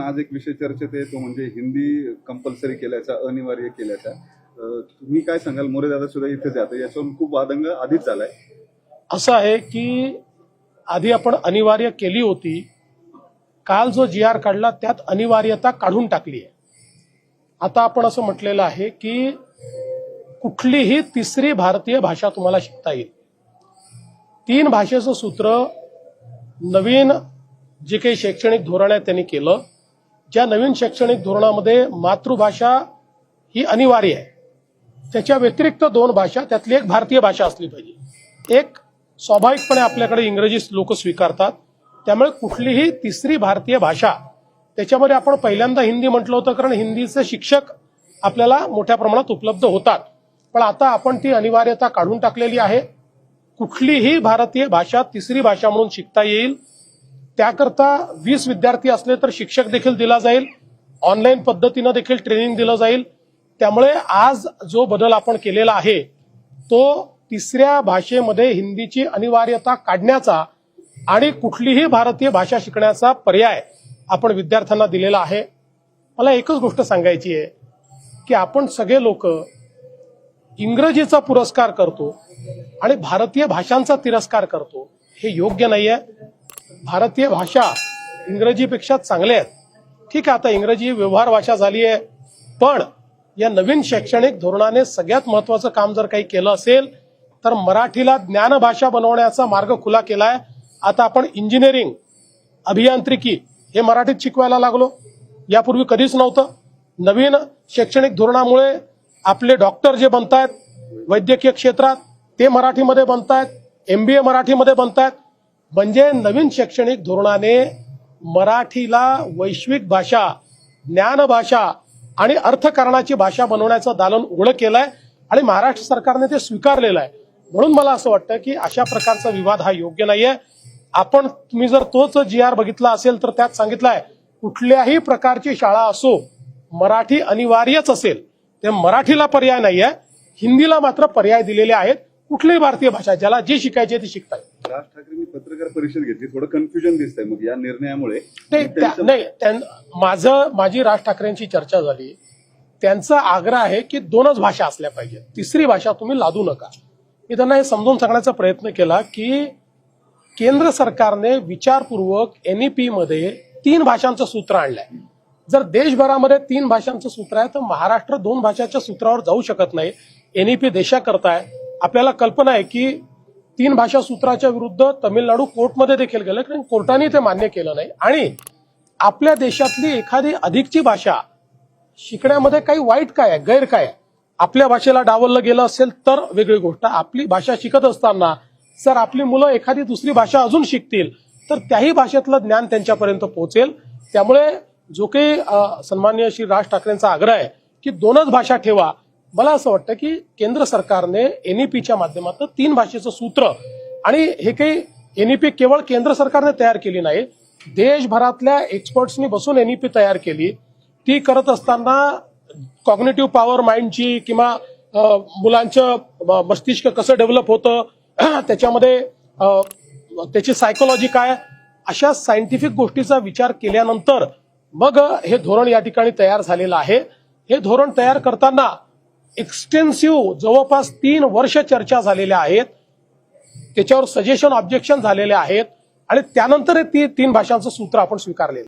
आज एक विषय चर्चेत आहे, तो म्हणजे हिंदी कंपल्सरी केल्याचा, अनिवार्य केल्याचा. तुम्ही काय सांगाल? मोरे दादा सुद्धा इथेच आहे, याच्यावरून खूप वादंग आधीच झालाय. असं आहे की आधी आपण अनिवार्य केली होती, काल जो GR काढला त्यात अनिवार्यता काढून टाकली आहे. आता आपण असं म्हटलेलं आहे की कुठलीही तिसरी भारतीय भाषा तुम्हाला शिकता येईल. 3 भाषेचं सूत्र नवीन जे काही शैक्षणिक धोरण आहे त्यांनी केलं. ज्या नवीन शैक्षणिक धोरणामध्ये मातृभाषा ही अनिवार्य आहे, त्याच्या व्यतिरिक्त 2 भाषा, त्यातली एक भारतीय भाषा असली पाहिजे. एक स्वाभाविकपणे आपल्याकडे इंग्रजी लोक स्वीकारतात, त्यामुळे कुठलीही तिसरी भारतीय भाषा, त्याच्यामध्ये आपण पहिल्यांदा हिंदी म्हटलं होतं कारण हिंदीचे शिक्षक आपल्याला मोठ्या प्रमाणात उपलब्ध होतात, पण आता आपण ती अनिवार्यता काढून टाकलेली आहे. कुठलीही भारतीय भाषा तिसरी भाषा म्हणून शिकता येईल. त्याकरता 20 विद्यार्थी असले तर शिक्षक देखील दिला जाईल, ऑनलाईन पद्धतीनं देखील ट्रेनिंग दिलं जाईल. त्यामुळे आज जो बदल आपण केलेला आहे तो तिसऱ्या भाषेमध्ये हिंदीची अनिवार्यता काढण्याचा आणि कुठलीही भारतीय भाषा शिकण्याचा पर्याय आपण विद्यार्थ्यांना दिलेला आहे. मला एकच गोष्ट सांगायची आहे की आपण सगळे लोक इंग्रजीचा पुरस्कार करतो आणि भारतीय भाषांचा तिरस्कार करतो, हे योग्य नाहीये. भारतीय भाषा इंग्रजीपेक्षा चांगल्या आहेत. ठीक आहे, आता इंग्रजी व्यवहार भाषा झाली आहे, पण या नवीन शैक्षणिक धोरणाने सगळ्यात महत्वाचं काम जर काही केलं असेल तर मराठीला ज्ञानभाषा बनवण्याचा मार्ग खुला केलाय. आता आपण इंजिनिअरिंग, अभियांत्रिकी हे मराठीत शिकवायला लागलो, यापूर्वी कधीच नव्हतं. नवीन शैक्षणिक धोरणामुळे आपले डॉक्टर जे बनतायत वैद्यकीय क्षेत्रात ते मराठीमध्ये बनतायत, MBA मराठीमध्ये बनतायत. म्हणजे नवीन शैक्षणिक धोरणाने मराठीला वैश्विक भाषा, ज्ञानभाषा आणि अर्थकारणाची भाषा बनवण्याचं दालन उघडं केलंय आणि महाराष्ट्र सरकारने ते स्वीकारलेलं आहे. म्हणून मला असं वाटतं की अशा प्रकारचा विवाद हा योग्य नाहीये. आपण, तुम्ही जर तोच GR बघितला असेल तर त्यात सांगितलंय कुठल्याही प्रकारची शाळा असो मराठी अनिवार्यच असेल, ते मराठीला पर्याय नाहीये. हिंदीला मात्र पर्याय दिलेले आहेत. कुठलीही भारतीय भाषा ज्याला जी शिकायची ती शिकता येईल. राज ठाकरेंनी पत्रकार परिषद घेतली, थोडं कन्फ्युजन दिसतंय मग या निर्णयामुळे. माझी राज ठाकरेंची चर्चा झाली. त्यांचा आग्रह आहे की 2च भाषा असल्या पाहिजेत, तिसरी भाषा तुम्ही लादू नका. मी त्यांना हे समजून सांगण्याचा प्रयत्न केला की केंद्र सरकारने विचारपूर्वक NEP मध्ये 3 भाषांचं सूत्र आणलंय. जर देशभरामध्ये 3 भाषांचं सूत्र आहे तर महाराष्ट्र 2 भाषाच्या सूत्रावर जाऊ शकत नाही. NEP देशाकरता आहे. आपल्याला कल्पना आहे की 3 भाषा सूत्राच्या विरुद्ध तमिळनाडू कोर्टमध्ये देखील गेलं, कारण कोर्टाने ते मान्य केलं नाही. आणि आपल्या देशातली एखादी अधिकची भाषा शिकण्यामध्ये काही वाईट काय आहे, गैर काय आहे? आपल्या भाषेला डावललं गेलं असेल तर वेगळी गोष्ट. आपली भाषा शिकत असताना जर आपली मुलं एखादी दुसरी भाषा अजून शिकतील तर त्याही भाषेतलं ज्ञान त्यांच्यापर्यंत पोहोचेल. त्यामुळे जो काही सन्माननीय श्री राज ठाकरेंचा आग्रह आहे की 2च भाषा ठेवा, मला असं वाटतं की केंद्र सरकारने NEPच्या माध्यमातून 3 भाषेचं सूत्र, आणि हे काही NEP केवळ केंद्र सरकारने तयार केली नाही, देशभरातल्या एक्सपर्ट्सनी बसून NEP तयार केली. ती करत असताना कॉग्निटिव्ह पॉवर माइंडची किंवा मुलांचं मस्तिष्क कसं डेव्हलप होतं, त्याच्यामध्ये त्याची सायकोलॉजी काय, अशा सायंटिफिक गोष्टीचा विचार केल्यानंतर मग हे धोरण या ठिकाणी तयार झालेलं आहे. हे धोरण तयार करताना एक्सटेन्सिव्ह जवळपास 3 वर्ष चर्चा झालेल्या आहेत, त्याच्यावर सजेशन, ऑब्जेक्शन झालेले आहेत आणि त्यानंतर 3 भाषांचं सूत्र आपण स्वीकारले.